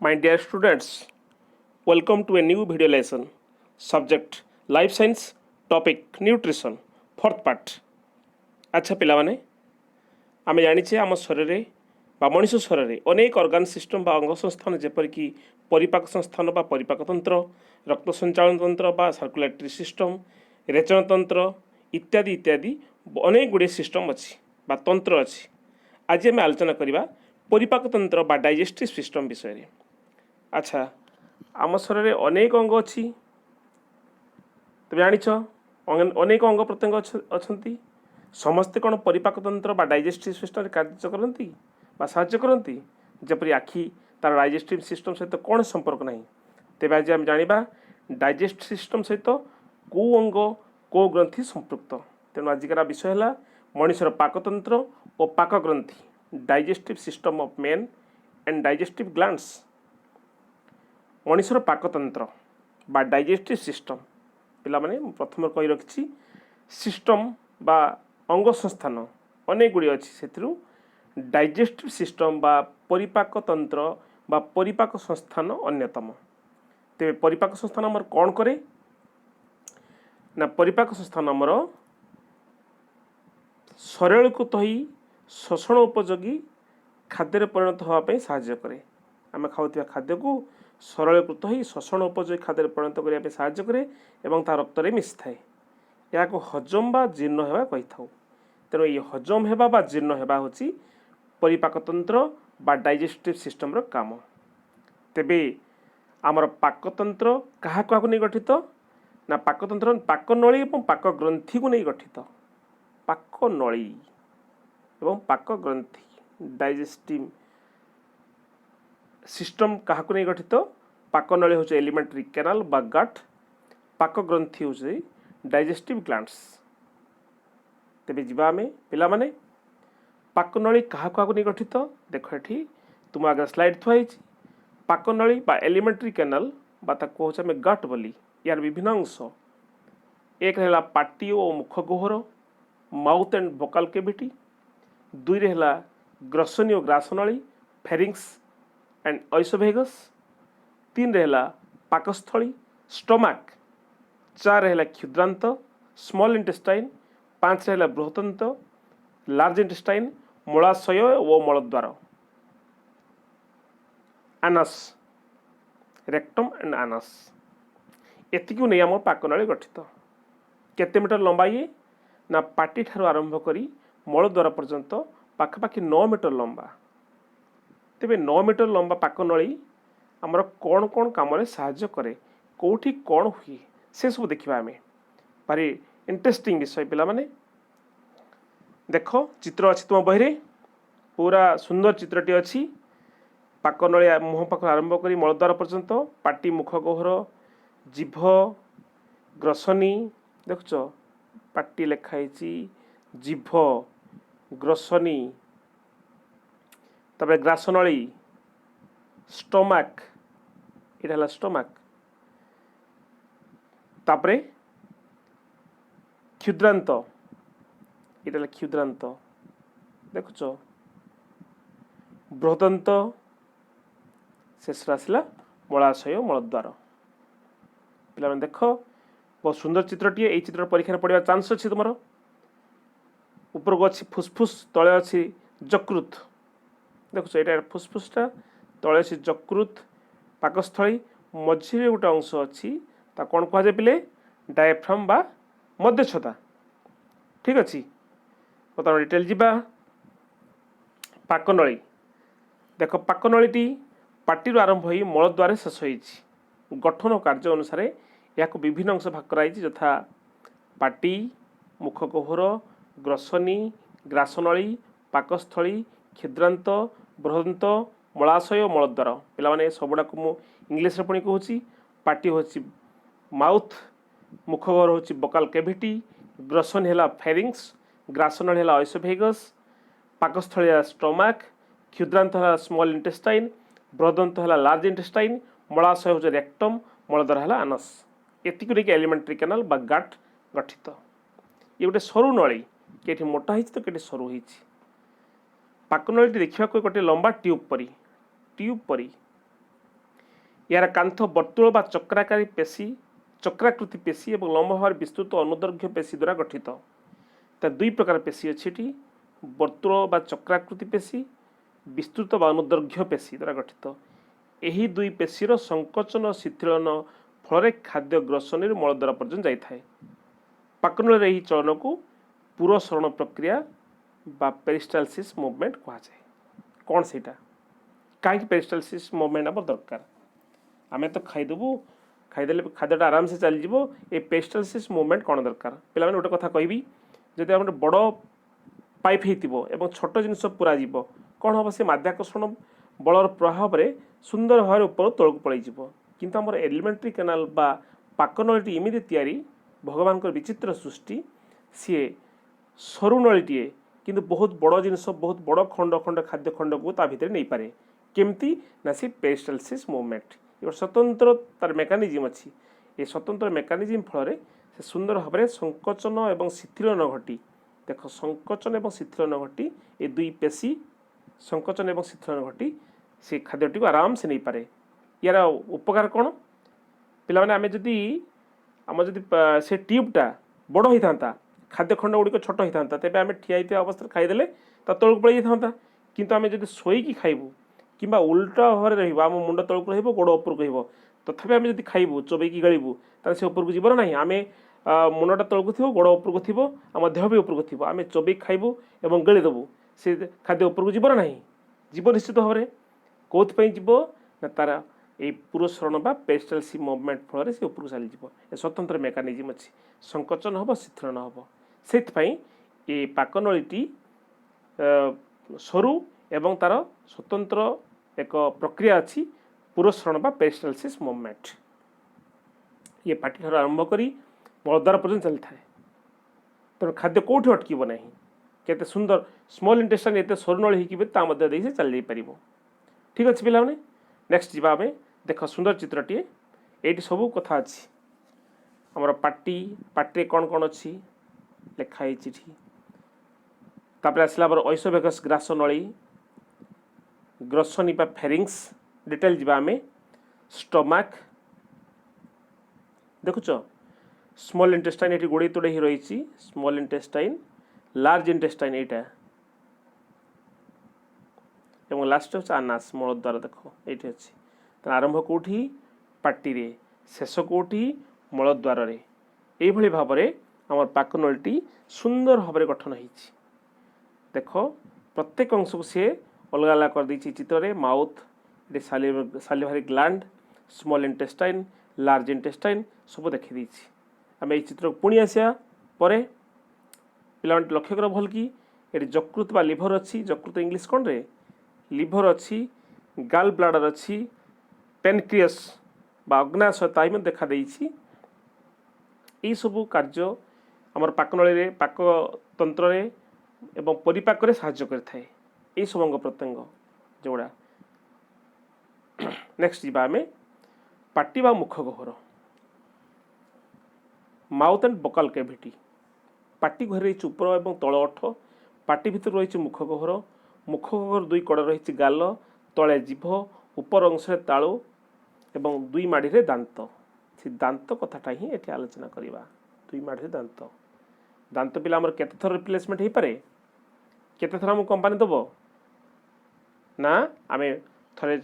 My dear students, welcome to a new video lesson. Subject Life Science, topic Nutrition, fourth part. अच्छा पिलामाने आमे जानिछे आम शरीर बा मनीष शरीर अनेक अर्गान सिस्टम बा अंग संस्थान जेपरिक परिपाक संस्थान बा परिपाक तंत्र रक्त संचालन तंत्र बा सर्कुलेटरी सिस्टम रेचन तंत्र इत्यादि इत्यादि अनेक गुड़े सिस्टम अच्छी बा तंत्र अच्छी आज आम आलोचना करवा परिपाक तंत्र बा डाइजेस्टिव सिस्टम विषय रे। अच्छा आम शरीर अनेक अंग अच्छी तुम जानिछ अनेक अंग प्रत्यंग अच्छा समस्ते कौन परिपाक तंत्र बा डाइजेस्टिव सिस्टम कार्य करती बा साहाय्य करती जपरी आखि तार डाइजेस्टिव सिस्टम सहित कौन संपर्क ना तेज आज आम जाना डाइजेस्ट सिस्टम सहित कौ अंग कौ ग्रंथि संपृक्त तेणु आजिकार विषय है मनीषर पाकतंत्र और पाक ग्रंथि digestive system of man and digestive glands. मनीषर पाकतंत्र बा डाइजेस्टिव सिस्टम पिला माने प्रथम कही रखी सिस्टम बा अंग संस्थान अनेक गुड़ी अच्छी से डाइजेस्टिव सिस्टम बा परिपाक तंत्र बा परिपाक संस्थान अन्यतम। तेरे परिपाक संस्थान आमर कौन करे ना परिपाक संस्थान आमर सरलीकृत हो शोषण उपयोगी खाद्य परिणत होगापी साहाय्य करे। आम खाऊा खाद्य को सरलीकृत हो शोषण उपयोगी खाद्य परिणत करने साहाय्य करे एवं ता रक्त में मिसी थाए या हजम बा जीर्ण होगा कही था। तेणु ये हजम होगा बा जीर्ण होगा हूँ परिपाक तंत्र बा डाइजेस्टिव सिस्टम रो काम। तेबे आमर पाकतंत्र क्या नहीं गठित ना पाकतंत्र पाकनली और पाक ग्रंथि को नहीं गठित। पाकनली एवं पाक ग्रंथि डाइजेस्टिव सिस्टम क्या नहीं गठित। पाकनली हूँ एलिमेंटरी कैनाल बा गट पाक ग्रंथि हूँ डाइजेस्टिव ग्लैंड्स। तेबे जीवा आमे पिला माने पाकनली क्या नहीं गठित देख ये तुम आगे स्लाइड थुआई पाकनली बा एलिमेंटरी कैनाल बा ताको आमे गट बोली यार विभिन्न अंश एक है पाटी और मुख Gohar mouth and vocal cavity दुई रे है ग्रसनी और ग्रासनली फेरिंग्स एंड ओएसोफेगस तीन रे है पाकस्थली स्टोमाक चार है क्षुद्रांत स्मॉल इंटेस्टाइन पांच है बृहतंत लार्ज इंटेस्टाइन मूलाशय और मलद्वार आनस रेक्टम एंड आनस एति नहीं आम पाकनली गठित। केते मीटर लंबा ये ना पाटी ठार आरंभ करी मलद्वार पर्यंत पाखापाखि 9 मीटर लंबा। तेबे 9 मीटर लंबा पाकनली आमर कौन कौन काम साहाय्य करे कौटी कौन हुए से सब देखा आम भारी इंटरेस्टिंग विषय पिला माने देख चित्र अच्छी तुम बही पूरा सुंदर चित्रटी अच्छी पाकनली मुह पाख आरंभ कर मलद्वार पर्यंत पाटी मुख गोहर जीभ ग्रसनी देखुच पाटी लेखाई जीभ ग्रसनी तब ग्रासनली स्टोमाक ये स्टोमाक तापरे क्षुद्रांत ये क्षुद्रांत देखुच बृहदंत शेष आसला मलाशय मलद्वार। पिला देख बहुत सुंदर चित्रटी ये चित्र परीक्षा पढ़ा चांस अच्छी तुम उपरको अच्छी फुसफुस तले अच्छी जकृत देखुच ये फुसफुसटा तले अच्छी जकृत पाकस्थली मझे गोटे अंश अच्छी कौन कहुए पिले डायफ्राम बा मध्यछता ठीक अच्छे। बर्तमान डिटेल जीवा पाकनली देख पाकनली पाटी आरंभ हो मलद्वार शेष हो गठन कार्य अनुसार या विभिन्न अंश भाग कराई यथा पाटी मुख गोहर ग्रसनी ग्रासनली पाकस्थली क्षुद्रांत बृहदंत मलाशय मलद्वार। पिला सबुड़ाक मु इंग्लीश पुणी कहूँ पाटी हूँ माउथ मुख गोहर हूँ वोकल कैविटी ग्रसनी है फेरिंग्स ग्रासनल है ओएसोफेगस पाकस्थली है स्टोमाक क्षुद्रांत है स्मॉल इंटेस्टाइन बृहदंत है लार्ज इंटेस्टाइन मलाशय हूँ रेक्टम मलद्वार है आनस एतिक नहीं एलिमेंटरी कैनाल बा गाट गठित। ये गोटे सरू नली कि मोटा हो तो कि सरू हो पाकनली देखा गोटे लंबा ट्यूब परी यार कांथ वर्तुल बा चक्राकारी पेशी चक्राकृति पेशी और लंब भाव विस्तृत अनुदैर्घ्य पेशी द्वारा गठित। ता दुई प्रकार पेशी अच्छी वर्तुल बा चक्राकृति पेशी विस्तृत बा अनुदैर्घ्य पेशी द्वारा गठित। यही दुई पेशीर संकोचन शिथिलन फल खाद्य ग्रसनी मलद्वार पर्यटन जाए। पाकनल यही चलन को पुरसरण प्रक्रिया बा पेरिस्टालसिस मूवमेंट कहुए। कौन सेटा कहीं पेरिस्टालसिस मूवमेंट आम दरकार आम तो खाईदेबू खाईदे खाद्यटा आराम से चलीज ये पेरिस्टालसिस मूवमेंट कौन दरकार पे गोटे कथा कहि जदि आम बड़ पाइप हो छोट जिन पूरा जीव कौन हम से माध्याकर्षण बलर प्रभाव में सुंदर भाव ऊपर तौक पलैज किंतु आम एलिमेंट्री केनाल बा पाकनलीटी इमिदी तैयारी भगवान विचित्र सृष्टि सी सरू नलीटीए किंतु बहुत बड़ जिनस बहुत बड़ खंड खंड खाद्य खंड को ता भितर नहीं पारे केमती ना सी पेरिस्टालसिस मूवमेंट ये स्वतंत्र तार मेकानिजम अच्छी ये स्वतंत्र मेकानिजम फल से सुंदर भाव में संकोचन और शिथिलन घटी देख संकोचन और शिथिलन घटी ये दुई पेशी संकोचन और शिथिलन घटी से खाद्यटी को आराम से नहीं पारे। यार उपकार कौन पिला माने आमे जदि आम जदि से ट्यूबटा बड़ होता खाद्य खंड गुड़िक छोट होता तेज आम ठिया अवस्था खाईदे ता तौक पड़ जाता किंतु आम जब शोक खाइबू कि उल्टा भाव में रम मुंड तौक रही गोड़ उपरक रही तथापि आम जब खाइबू चोबईकी गलू तो से उपरक जीवन ना आम मुंडा तौक थो गोड़ उपरक थो आम देह भी उपरक थो आम चोबईक खाइबू और गलीदेबू से खाद्य उपरक जीवन ना जीव निश्चित भाव में कौन जीव ना तार ये पुरस्रण बा पेरिस्टालसिस मूवमेंट फल से उपरक चलीज स्वतंत्र मेकानिजम अच्छी संकोचन हम शिथिलन हम से ये पाकनलीटी सरू एवं तार स्वतंत्र एक प्रक्रिया अच्छी पुरस्रण बा पेरिस्टालसिस मूवमेंट ये पाटी ठार आरंभ करी मलद्वार पर्यटन चली थाए तेणु खाद्य कौटी अटक ना केते सुंदर स्मॉल इंटेस्टाइन एत सरू नली होती से चल जापर। ठीक अच्छे पे नेक्स्ट जी आम देख सुंदर चित्रटीए ये सब कथा अच्छी आमर पाटी पाटे कौन कौन अच्छी लिखाई आसला ऐसोभेगस ग्रास नली ग्रसनी फेरिंग्स डिटेल जी आम स्टोमाक देखुच स्मॉल इंटेस्टाइन ये गोड़े तोड़े ही रही स्मॉल इंटेस्टाइन लार्ज इंटेस्टाइन यहाँ एवं लास्ट हूँ आनास मलद्वार देख ये अच्छी आरंभ कौटी पाटी रे शेष कौटी मलद्वार रे यही भाव में आम पाकनलीटी सुंदर भाव में गठन हो देख प्रत्येक अंश को सी अलग अलग कर दी चित्र में माउथ ये salivary gland small intestine large intestine सब देखी आम ये चित्र को पुणी आसा पे लक्ष्य कर भल कि ये जकृत बा लिभर अच्छी जकृत इंग्लीश कौन रे लिभर अच्छी गाल ब्लाडर अच्छी पेनक्रियस बा अग्नाशय ताई देखा देइछि यही सब कार्य आमर पाकनली पाकतंत्र एवं परिपाक साहाय्य करता है यही सब अंग प्रत्यंग जोड़ा। नेक्स्ट जी आम पाटी बा मुख गहर माउथ एंड बकाल कैविटी पाटी घर रही ऊपर और तल ओठ पाटी भितर रही मुख गहर दुई कड़ रही गाल तले जीभ उपर अंश तालु एवं दुई माड़ी रे दांत से दांत कथाटा ही ये आलोचना करवा दुई माड़ी दांत दांत पिला आमर केते थर रिप्लेसमेंट हो पारे केते थर आमको कंपानी दब ना आम थे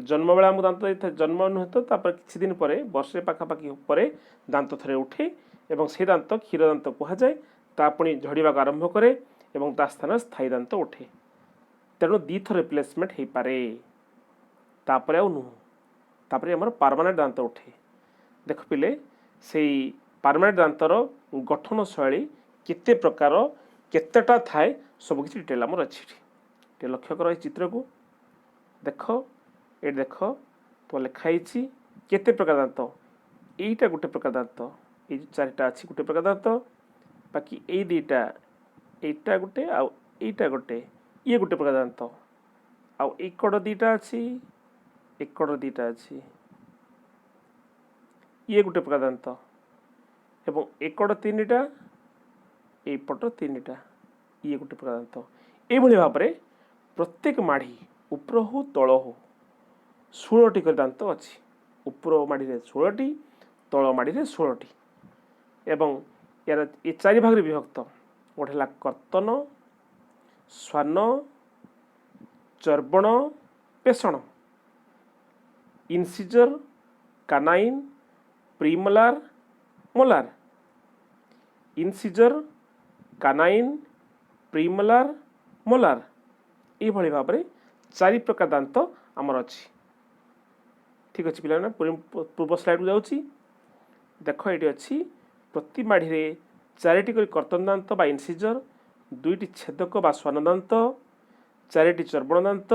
जन्म बेला आमको दांत जन्म नुहे तो किसी दिन पर वर्षे पाखापाखि पर दांत थे उठे एवं से दांत क्षीर दांत कहुए ता पुणी झड़वा आरंभ करे एवं ता स्थान स्थायी दांत उठे तेणु दी थर रिप्लेसमेंट हो पारे तापर आ नुह तापर आमर परमानेंट दांत उठे देख पिले से परमानेंट दांतर गठन शैली केते प्रकार केतेटा थाए सबकि डिटेल आमर अच्छी लक्ष्य कर चित्र को देख ये देख तो लिखाई केते प्रकार दांत यहीटा गोटे प्रकार दांत ये चारिटा अच्छी गोटे प्रकार दांत बाकी ये दुईटा एटा गोटे आईटा गोटे ये गोटे प्रकार दांत आउ कड़ दुईटा अच्छी एक कड़ दुईटा अच्छी ये गोटे प्रकार दांत एवं एक कड़ तीन टा एपट तीन टा ये गोटे प्रकार दांत ये भाव में प्रत्येक माढ़ी उपर हो तल हो 16टी दांत अच्छी ଉପର ମାଡ଼ିରେ 16ଟି, ତଳ ମାଡ଼ିରେ 16ଟି ଏବଂ यार ये 4 भाग विभक्त। गोटे है कर्तन, स्वान, चर्बण, पेषण, इनसिजर, कानाइन, प्रीमोलार, मोलार। इनसिजर, कानाइन, प्रीमोलार, मोलार ये भाव में 4 प्रकार दांत आमर अच्छी। ठीक अच्छे पिला पूर्व स्लाइड को जाऊँगी। देख ये अच्छी प्रति माढ़ी 4टी कर्तन दांत बा इनसिजर, 2टी छेदक बा स्वान दांत, 4टी चर्बण दांत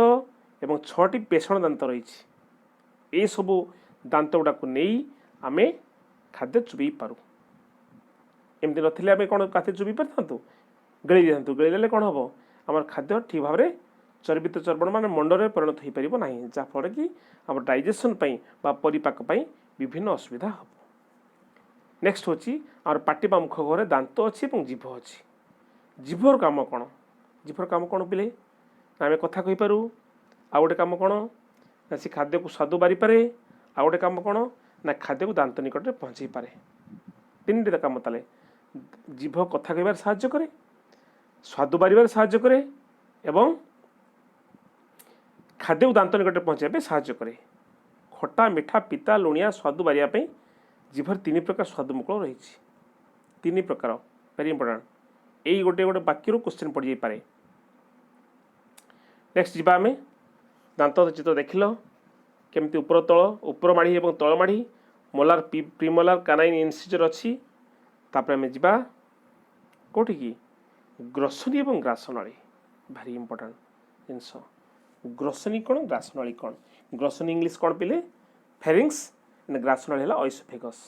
एवं 6टी पेषण दांत रही। ये सबू दांत गुड़ाक नहीं आम खाद्य चुबई पारू। एमती नथिले आम कौन खाद्य चुबई पारिथांतु, गली दिखाँ। गली देले कौन हम आम खाद्य ठीक भाव में चर्बित चर्बण मान मंडरे परिणत हो पार ना, जहाँफल कि आम डाइजेसन परिपाक विभिन्न असुविधा हम। नेक्स्ट होची आम पाटी बा मुख घरे दांत अच्छी और जीभ अच्छी। जीभर काम कौन? जीभर काम कौन पिले आम कथा कहीपरू। आ गोटे काम कौन ना सी खाद्य को स्वादु बारी पारे। आ गोटे काम कौन ना खाद्य को दांत निकट में पहुँचे पारे। 3टी काम ताले जीभ कथा कहबार साहाय्य करे, स्वादु बारिबार साहाय्य करे एवं खाद्य को दांत निकट में पहुँचाइबे साहाय्य करे। खट्टा, मिठा, पिता, लुणिया स्वादु बारिया पे जीभर 3 प्रकार स्वाद मुकुल रही। 3 प्रकार वेरी इंपोर्टेंट। यही गोटे गोटे वाक्य क्वेश्चन पड़ जाए। नेक्स्ट जीवा आम दांत चित्र देख केमती ऊपर तल, ऊपर माढ़ी और तल माढ़ी, मोलार, प्रीमोलार, कानाइन, इनसिजर अच्छी। तापर आम जीवा कौटी की ग्रसनी और ग्रासनाली। भारी इंपोर्टेंट जिनस। ग्रसनी कौन, ग्रासनाली कौन? ग्रसनी इंग्लिश कौन पिले? फेरिंग्स। ग्रासनाली है ऑइसोफेगस।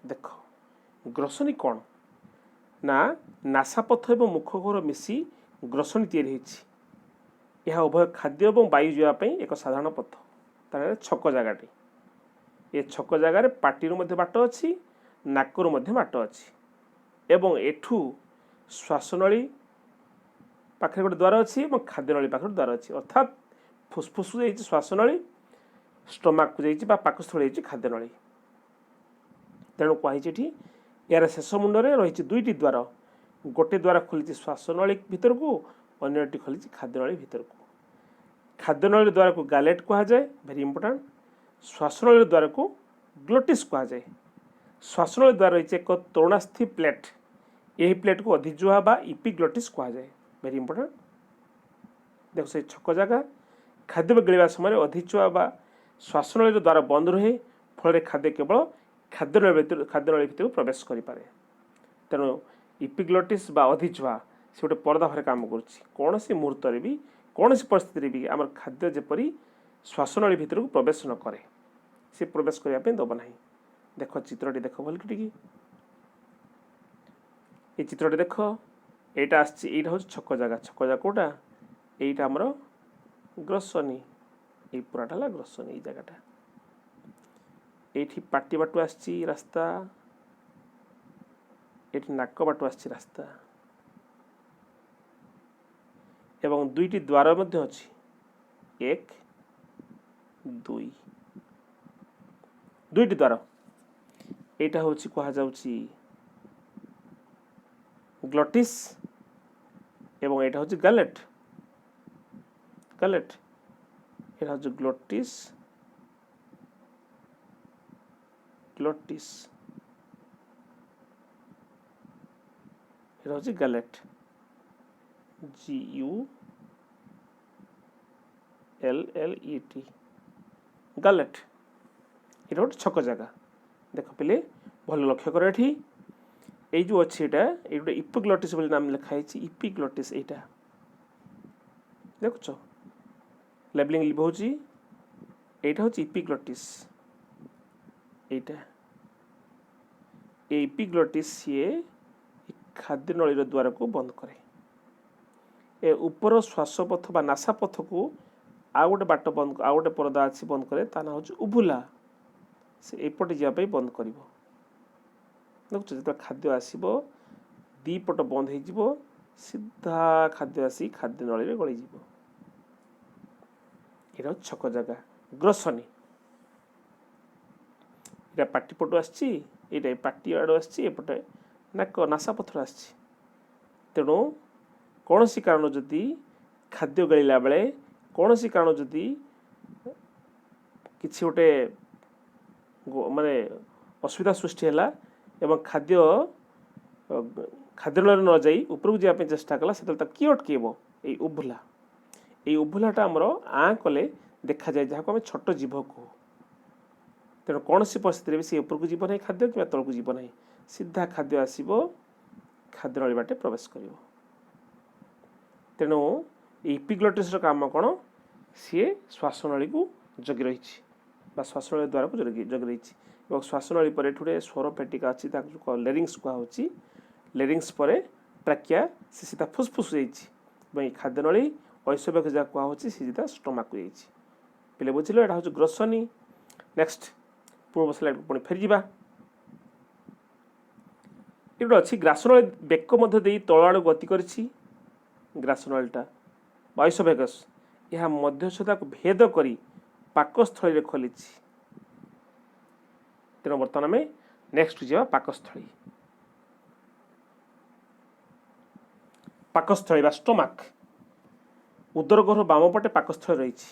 देख ग्रसनी कौन ना नासापथ और मुखघर मिसी ग्रसनी तैयारी होती। यह उभय खाद्य और वायु जावाई एक साधारण पथ। तार छक जगह ये छक जगार पाटी बाट अच्छी, नाकरू बाट अच्छी एवं एठू श्वासनली पाखे गोटे द्वार अच्छी और खाद्यनली पाखे द्वार अच्छी। अर्थात फुसफुस को श्वासनली, स्टोमाक को जाइए पाकस्थल होती खाद्यनली। तेणु कही यार शेष मुंडे रही 2टी द्वार। गोटे द्वार खोली श्वासनली भितर को, अन्यटी खोली खाद्यनली भितर को। खाद्यनली द्वार को गालेट कह जाए, वेरी इंपोर्टेंट। श्वासनली द्वार को ग्लोटिस कह जाए। श्वासनली द्वार रही एक तरुणास्थि प्लेट। यही प्लेट को अधिजुहा बा इपिग्लोटिस कह जाए, वेरी इंपोर्टेंट। देख से छक जगह खाद्य गिड़ा समय अधिचुआ बा श्वासनली द्वार बंद रहे, फल खाद्य केवल खाद्यनली भितर प्रवेश करें। तेणु इपिग्लोटिस बा अधिचुआ से गोटे पर्दा भाव काम कौन सी मुहूर्त भी, कौन सी परिस्थिति भी आम खाद्य जेपरी श्वासनली भितर को प्रवेश न करे, से प्रवेश करने दब ना। देख चित्रटी देख भल कि ये चित्रटी देख। यहाँ आसा हूँ छक जगह। छक जगह कौटा? यहीटा आमर ग्रसनी। ये पूराटा है ग्रसनी। ये जगहटा ये पाटी बाटू आसी रास्ता, ये नाक बाटू आसी रास्ता एवं 2टी द्वार अच्छी, 1 2 2टी द्वार। यहाँ हूँ कहुच्छी ग्लोटिस एवं यहाँ हूँ गालेट। गालेट यहाँ हूँ ग्लोटिस, ग्लोटिस यहाँ हूँ गालेट, GULLET गालेट। ये गोटे छक जगह। देख पिले भल लक्ष्य कर। ये जो अच्छी ये गोटे इपिग्लोटिस नाम लिखाई। इपिग्लोटिस यहाँ देखुच लेबलिंग लिखा। यहाँ हूँ इपिग्लोटिस। यहाँ इपिग्लोटिस ये खाद्य नली द्वार को बंद करे। ए ऊपर श्वासपथ बा नासापथ को आ गोटे बाट बंद, आ गोटे पर्दा अच्छी बंद करे। ता ना हूँ उभुला। से एपटे जावाई बंद कर। देखुच जो खाद्य आसो 2 पट बंद हो सीधा खाद्य आसी खाद्य नली में गली। यहाँ छक जगह ग्रसनी। এটা ପାଟି ପଟୁ ଆସିଛି, ଏଇଟା ପାଟି ଆଡ଼ୁ ଆସିଛି, ଏପଟେ ନାକ ନାସା ପଥର ଆସିଛି। ତେଣୁ କୌଣସି କାରଣ ଯଦି ଖାଦ୍ୟ ଗାଳିଲା ବେଳେ କୌଣସି କାରଣ ଯଦି କିଛି ଗୋଟେ ମାନେ ଅସୁବିଧା ସୃଷ୍ଟି ହେଲା ଏବଂ ଖାଦ୍ୟନଳରେ ନ ଯାଇ ଉପରକୁ ଯିବା ପାଇଁ ଚେଷ୍ଟା କଲା, ସେତେବେଳେ ତାକୁ କିଏ ଅଟକେଇବ? ଏଇ ଉଭୁଲା। ଏଇ ଉଭୁଲାଟା ଆମର ଆଁ କଲେ ଦେଖାଯାଏ, ଯାହାକୁ ଆମେ ଛୋଟ ଜୀଭ କହୁ। ତେଣୁ କୌଣସି ପରିସ୍ଥିତିରେ ବି ସେ ଉପରକୁ ଯିବ ନାହିଁ ଖାଦ୍ୟ, କିମ୍ବା ତଳକୁ ଯିବ ନାହିଁ, ସିଧା ଖାଦ୍ୟ ଆସିବ, ଖାଦ୍ୟନଳୀ ବାଟେ ପ୍ରବେଶ କରିବ। ତେଣୁ ଇପିଗ୍ଲୋଟିସ୍ର କାମ କ'ଣ? ସିଏ ଶ୍ୱାସନଳୀକୁ ଜଗି ରହିଛି ବା ଶ୍ୱାସନଳୀ ଦ୍ୱାରକୁ ଜଗି ରହିଛି। ଏବଂ ଶ୍ୱାସନଳୀ ପରେ ଏଠି ଗୋଟେ ସ୍ୱର ପେଟିକା ଅଛି, ତାକୁ ଲେରିଙ୍ଗ୍ସ କୁହାହେଉଛି। ଲେରିଙ୍ଗ୍ସ ପରେ ଟ୍ରାକିଆ, ସେ ସିଧା ଫୁସ୍ଫୁସ୍ ଯାଇଛି। ଏବଂ ଏଇ ଖାଦ୍ୟନଳୀ ଐଶୋବ୍ୟକ ଯାହା କୁହାହେଉଛି, ସେ ସିଧା ଷ୍ଟମାକକୁ ଯାଇଛି। ପିଲେ ବୁଝିଲ, ଏଇଟା ହେଉଛି ଗ୍ରୋସନି। ନେକ୍ସଟ ପୂର୍ବ ସ୍ଲାଇଡ୍କୁ ପୁଣି ଫେରିଯିବା। ଏଠି ଗୋଟେ ଅଛି ଗ୍ରାସନଳୀ ବେକ ମଧ୍ୟ ଦେଇ ତଳ ଆଡ଼କୁ ଗତି କରିଛି। ଗ୍ରାସନଳୀଟା ବା ଐଶୋଭେଗସ୍ ଏହା ମଧ୍ୟଚ୍ଛଦାକୁ ଭେଦ କରି ପାକସ୍ଥଳୀରେ ଖୋଲିଛି। ତେଣୁ ବର୍ତ୍ତମାନ ଆମେ ନେକ୍ସଟ ଯିବା ପାକସ୍ଥଳୀ। ପାକସ୍ଥଳୀ ବା ଷ୍ଟମାକ୍। ଉଦର ଗହ୍ୱର ବାମ ପଟେ ପାକସ୍ଥଳୀ ରହିଛି।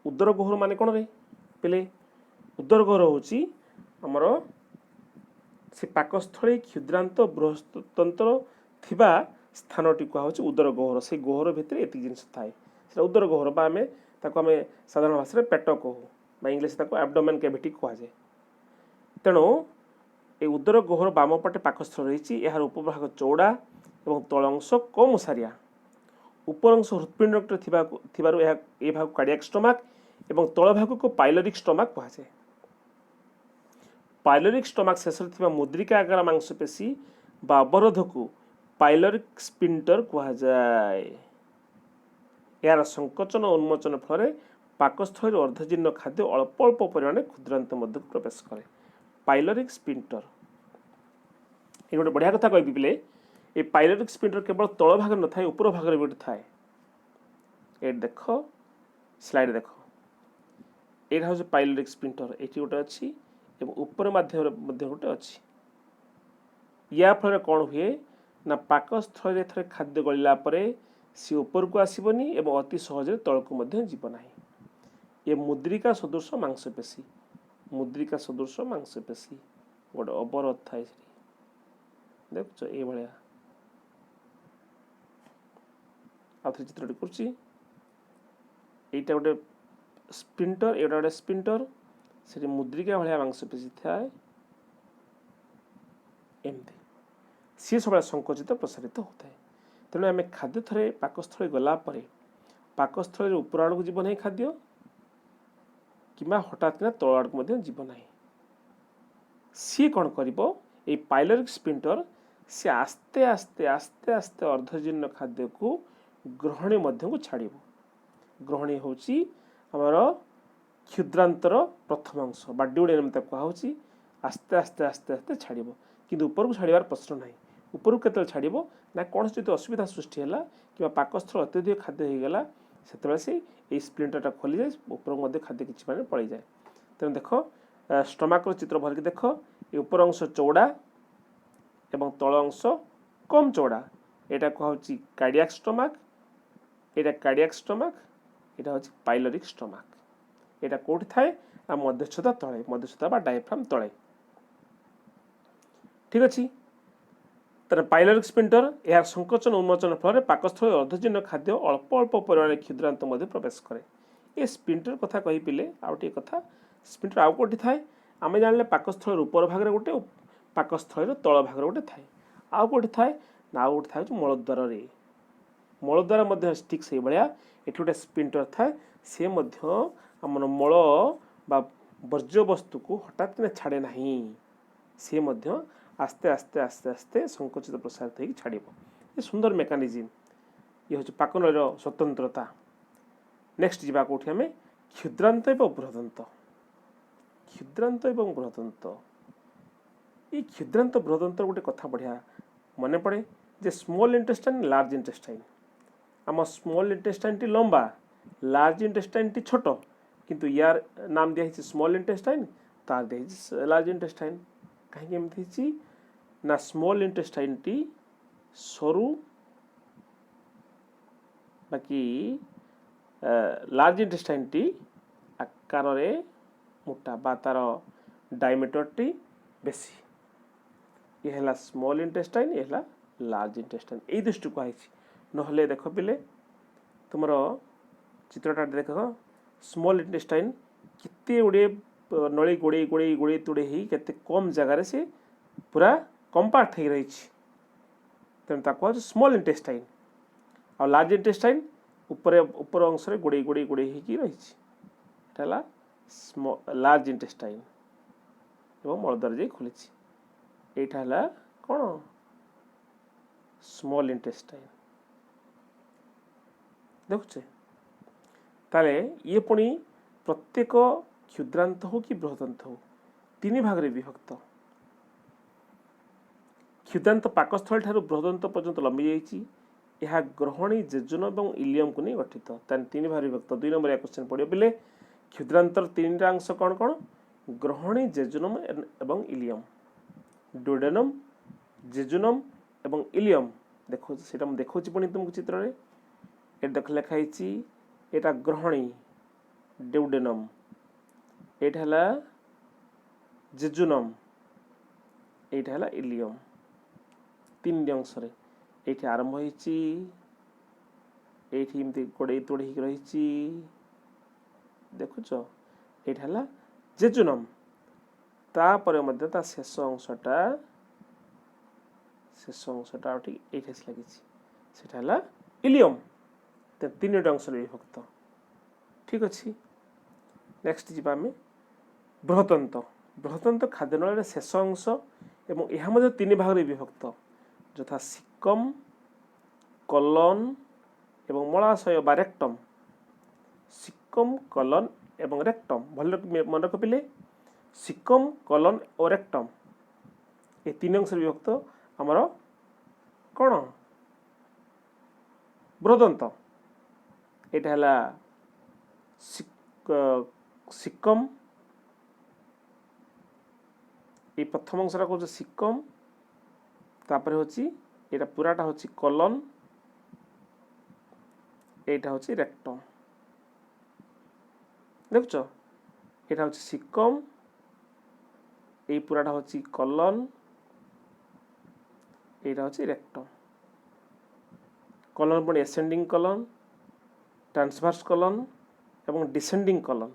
ଉଦର ଗହ୍ୱର ମାନେ କ'ଣ ରେ ପିଲେ? ଉଦର ଗହ୍ୱର ହେଉଛି ଆମର ସେ ପାକସ୍ଥଳୀ କ୍ଷୁଦ୍ରାନ୍ତ ବୃହତ୍ତନ୍ତ୍ର ଥିବା ସ୍ଥାନଟି କୁହାହେଉଛି ଉଦର ଗହ୍ୱର। ସେଇ ଗହ୍ୱର ଭିତରେ ଏତିକି ଜିନିଷ ଥାଏ, ସେଟା ଉଦର ଗହ୍ୱର, ବା ତାକୁ ଆମେ ସାଧାରଣ ଭାଷାରେ ପେଟ କହୁ, ବା ଇଂଲିଶ ତାକୁ ଆବଡୋମେନ୍ କ୍ୟାଭିଟି କୁହାଯାଏ। ତେଣୁ এই ଉଦର ଗହ୍ୱର ବାମ ପଟେ ପାକସ୍ଥଳୀ ରହିଛି। ଏହାର ଉପଭାଗ ଚଉଡ଼ା ଏବଂ ତଳ ଅଂଶ କମ୍ ଓସାରିଆ। ଉପର ଅଂଶ ହୃତ୍ପିଣ୍ଡରେ ଥିବାରୁ ଏ ଭାଗକୁ କାର୍ଡ଼ିଆକ୍ ଷ୍ଟମାକ୍ ଏବଂ ତଳ ଭାଗକୁ ପାଇଲୋରିକ୍ ଷ୍ଟମାକ୍ କୁହାଯାଏ। ପାଇଲୋରିକ୍ ଷ୍ଟମାକ୍ ଶେଷରେ ଥିବା ମୁଦ୍ରିକା ଆକାର ମାଂସପେଶୀ ବା ଅବରୋଧକୁ ପାଇଲୋରିକ୍ ସ୍ପିଣ୍ଟର କୁହାଯାଏ। ଏହାର ସଂକୋଚନ ଓ ଉନ୍ମୋଚନ ଫଳରେ ପାକସ୍ଥଳୀରୁ ଅର୍ଦ୍ଧଜୀର୍ଣ୍ଣ ଖାଦ୍ୟ ଅଳ୍ପ ଅଳ୍ପ ପରିମାଣରେ କ୍ଷୁଦ୍ରାନ୍ତ ମଧ୍ୟକୁ ପ୍ରବେଶ କରେ। ପାଇଲୋରିକ୍ ସ୍ପିଣ୍ଟର, ଏ ଗୋଟେ ବଢ଼ିଆ କଥା କହିବି ପିଲେ। এই ପାଇଲୋରିକ୍ ସ୍ପିଣ୍ଟର କେବଳ ତଳ ଭାଗରେ ନଥାଏ, ଉପର ଭାଗରେ ବି ଗୋଟେ ଥାଏ। ଏଠି ଦେଖ, ସ୍ଲାଇଡ୍ ଦେଖ, ଏଇଟା ହେଉଛି ପାଇଲୋରିକ୍ ସ୍ପିଣ୍ଟର। ଏଠି ଗୋଟେ ଅଛି ଏବଂ ଉପର ମାଧ୍ୟମରେ ମଧ୍ୟ ଗୋଟେ ଅଛି। ୟା ଫଳରେ କ'ଣ ହୁଏ ନା, ପାକସ୍ଥଳୀରେ ଥରେ ଖାଦ୍ୟ ଗଳିଲା ପରେ ସେ ଉପରକୁ ଆସିବନି ଏବଂ ଅତି ସହଜରେ ତଳକୁ ମଧ୍ୟ ଯିବ ନାହିଁ। ଏ ମୁଦ୍ରିକା ସଦୃଶ ମାଂସପେଶୀ, ମୁଦ୍ରିକା ସଦୃଶ ମାଂସପେଶୀ ଗୋଟେ ଅବରୋଧ ଥାଏ ସେଠି, ଦେଖୁଛ ଏଇଭଳିଆ। ଆଉ ଥରେ ଚିତ୍ରଟି କରୁଛି। এইটা ଗୋଟେ ସ୍ପିଣ୍ଟର, ଏଇଟା ଗୋଟେ ସ୍ପିଣ୍ଟର, ସେଠି ମୁଦ୍ରିକା ଭଳିଆ ମାଂସପେଶୀ ଥାଏ। ଏମିତି ସିଏ ସବୁବେଳେ ସଂକୁଚିତ ପ୍ରସାରିତ ହେଉଥାଏ। ତେଣୁ ଆମେ ଖାଦ୍ୟ ଥରେ ପାକସ୍ଥଳୀ ଗଲା ପରେ ପାକସ୍ଥଳୀରେ ଉପର ଆଡ଼କୁ ଯିବ ନାହିଁ ଖାଦ୍ୟ, କିମ୍ବା ହଠାତ୍ କିନା ତଳ ଆଡ଼କୁ ମଧ୍ୟ ଯିବ ନାହିଁ। ସିଏ କ'ଣ କରିବ? ଏଇ ପାଇଲୋରିକ୍ ସ୍ପିଣ୍ଟର ସିଏ ଆସ୍ତେ ଆସ୍ତେ ଆସ୍ତେ ଆସ୍ତେ ଅର୍ଦ୍ଧଜୀର୍ଣ୍ଣ ଖାଦ୍ୟକୁ ଗ୍ରହଣୀ ମଧ୍ୟକୁ ଛାଡ଼ିବ। ଗ୍ରହଣୀ ହେଉଛି ଆମର କ୍ଷୁଦ୍ରାନ୍ତର ପ୍ରଥମ ଅଂଶ ବା ଡ୍ୟୁଡେନମ୍ ତାକୁ କୁହାହେଉଛି। ଆସ୍ତେ ଆସ୍ତେ ଆସ୍ତେ ଆସ୍ତେ ଛାଡ଼ିବ, କିନ୍ତୁ ଉପରକୁ ଛାଡ଼ିବାର ପ୍ରଶ୍ନ ନାହିଁ। ଉପରକୁ କେତେବେଳେ ଛାଡ଼ିବ ନା, କୌଣସି ଯଦି ଅସୁବିଧା ସୃଷ୍ଟି ହେଲା କିମ୍ବା ପାକସ୍ଥଳ ଅତ୍ୟଧିକ ଖାଦ୍ୟ ହୋଇଗଲା, ସେତେବେଳେ ସେ ଏଇ ସ୍ପ୍ଲିଣ୍ଟରଟା ଖୋଲିଯାଏ, ଉପରକୁ ମଧ୍ୟ ଖାଦ୍ୟ କିଛି ମାନେ ପଳାଇଯାଏ। ତେଣୁ ଦେଖ, ଷ୍ଟମାକର ଚିତ୍ର ଭଲକି ଦେଖ। ଏ ଉପର ଅଂଶ ଚଉଡ଼ା ଏବଂ ତଳ ଅଂଶ କମ୍ ଚଉଡ଼ା। ଏଇଟା କୁହାହେଉଛି କାର୍ଡ଼ିଆକ୍ ଷ୍ଟମାକ୍, ଏଇଟା କାର୍ଡ଼ିଆକ୍ ଷ୍ଟମାକ୍, ଏଇଟା ହେଉଛି ପାଇଲୋରିକ୍ ଷ୍ଟମାକ୍। ଏଇଟା କେଉଁଠି ଥାଏ ନା, ମଧ୍ୟଚ୍ଛଦା ତଳେ, ମଧ୍ୟଚ୍ଛଦା ବା ଡାୟାଫ୍ରାମ୍ ତଳେ। ଠିକ୍ ଅଛି। ତାର ପାଇଲୋରିକ୍ ସ୍ପିଣ୍ଟର ଏହାର ସଂକୋଚନ ଉନ୍ମୋଚନ ଫଳରେ ପାକସ୍ଥଳୀ ଅର୍ଦ୍ଧଜୀର୍ଣ୍ଣ ଖାଦ୍ୟ ଅଳ୍ପ ଅଳ୍ପ ପରିମାଣରେ କ୍ଷୁଦ୍ରାନ୍ତ ମଧ୍ୟ ପ୍ରବେଶ କରେ। ଏ ସ୍ପିଣ୍ଟର କଥା କହି ପିଲେ ଆଉ ଟିକେ କଥା, ସ୍ପିଣ୍ଟର ଆଉ କେଉଁଠି ଥାଏ? ଆମେ ଜାଣିଲେ ପାକସ୍ଥଳୀର ଉପର ଭାଗରେ ଗୋଟେ, ପାକସ୍ଥଳୀର ତଳ ଭାଗରେ ଗୋଟେ ଥାଏ। ଆଉ କେଉଁଠି ଥାଏ ନା, ଆଉ ଗୋଟେ ଥାଏ ହେଉଛି ମଳଦ୍ୱାରରେ। ମଳଦ୍ୱାର ମଧ୍ୟ ଠିକ୍ ସେଇଭଳିଆ, ଏଠି ଗୋଟେ ସ୍ପିଣ୍ଟର ଥାଏ। ସେ ମଧ୍ୟ ଆମର ମଳ ବା ବର୍ଜ୍ୟବସ୍ତୁକୁ ହଠାତ୍ କିନା ଛାଡ଼େ ନାହିଁ, ସିଏ ମଧ୍ୟ ଆସ୍ତେ ଆସ୍ତେ ଆସ୍ତେ ଆସ୍ତେ ସଂକୁଚିତ ପ୍ରସାରିତ ହୋଇକି ଛାଡ଼ିବ। ଏ ସୁନ୍ଦର ମେକାନିଜିମ୍। ଇଏ ହେଉଛି ପାକନଳୀର ସ୍ୱତନ୍ତ୍ରତା। ନେକ୍ସଟ ଯିବା କେଉଁଠି ଆମେ? କ୍ଷୁଦ୍ରାନ୍ତ ଏବଂ ବୃହଦନ୍ତ। କ୍ଷୁଦ୍ରାନ୍ତ ଏବଂ ବୃହଦନ୍ତ, এই କ୍ଷୁଦ୍ରାନ୍ତ ବୃହଦନ୍ତ ଗୋଟେ କଥା ବଢ଼ିଆ ମନେ ପଡ଼େ ଯେ ସ୍ମଲ୍ ଇଣ୍ଟେଷ୍ଟାଇନ୍, ଲାର୍ଜ ଇଣ୍ଟେଷ୍ଟାଇନ୍। ଆମ ସ୍ମଲ୍ ଇଣ୍ଟେଷ୍ଟାଇନ୍ଟି ଲମ୍ବା, ଲାର୍ଜ ଇଣ୍ଟେଷ୍ଟାଇନ୍ଟି ଛୋଟ, କିନ୍ତୁ ୟାର ନାମ ଦିଆହେଇଛି ସ୍ମଲ୍ ଇଣ୍ଟେଷ୍ଟାଇନ୍, तार दे लार्ज इंटेस्टाइन कहीं एमती ना स्मॉल इंटेस्टाइन टी सरू बाकी लार्ज इंटेस्टाइन टी आकार रे मोटा बा तार डायमीटर टी बेसी ये है स्मॉल इंटेस्टाइन ये है लार्ज इंटेस्टाइन यही दृष्टि कहुई नहले देख पिले तुम चित्रटा देख स्मॉल इंटेस्टाइन केते गुड़े नली गोड़े गोड़े गोड़े तोड़े ही केते कम जगार से पूरा कंपाक्ट हो रही तेणु स्मॉल इंटेस्टाइन आ लार्ज इंटेस्टाइन ऊपर अंश गोड़े गोड़े गोड़े ही रही लार्ज इंटेस्टाइन एवं मलद्वार जाई खोली एटा है कौन स्मॉल इंटेस्टाइन देखुचे ताले ये पुणी प्रत्येक क्षुद्रांत हो कि बृहदांत हो तीन भाग रे विभक्त क्षुद्रांत पाकस्थल ठारू बृहदांत पर्यंत लंबी जाइछि यह ग्रहणी जेजुन और इलियम को नहीं गठित तीन भाग विभक्त 2 नंबर क्वेश्चन पड़े पिले क्षुद्रांतर तीन अंश कौन कौन ग्रहणी जेजुनम एवं इलियम डुडेनम जेजुनम एवं इलियम देखो सेटा हम देखो पुणी तुमको चित्र रे ए देख लिखाई एटा ग्रहणी ड्यूडेनम एटा हला जेजुनम एटा हला इलियम तीन अंश रे एठी आरंभ होईची एठी इमती गोड़े तोड़े रही देखुच एटा हला जेजुनम तापर मध्य ता शेष अंशटा ठीक एठी लगी सेटा हला इलियम तीन अंश विभक्त ठीक अच्छे नेक्स्ट जी आम बृहतंत बृहतंत खाद्य नल शेष अंश एवं यह तीन भाग विभक्त यथा सिकम कलन एवं मलाशय बा रेक्टम सिकम कलन एवं रेक्टम भल मन रख पिले सिकम कलन और रेक्टम ये तीन अंश विभक्त आमर कौन बृहदंत एटा हला सिकम ये प्रथम अंशटा कौन सिकम तापर होची एटा पूराटा होची कलन एटा होची रेक्टम देखुच एटा होची सिकम ये पूराटा होची कलन एटा होची रेक्टम कलन पुणी एसेंडिंग कलन ट्रांसवर्स कलन एवं डिसेंडिंग कलन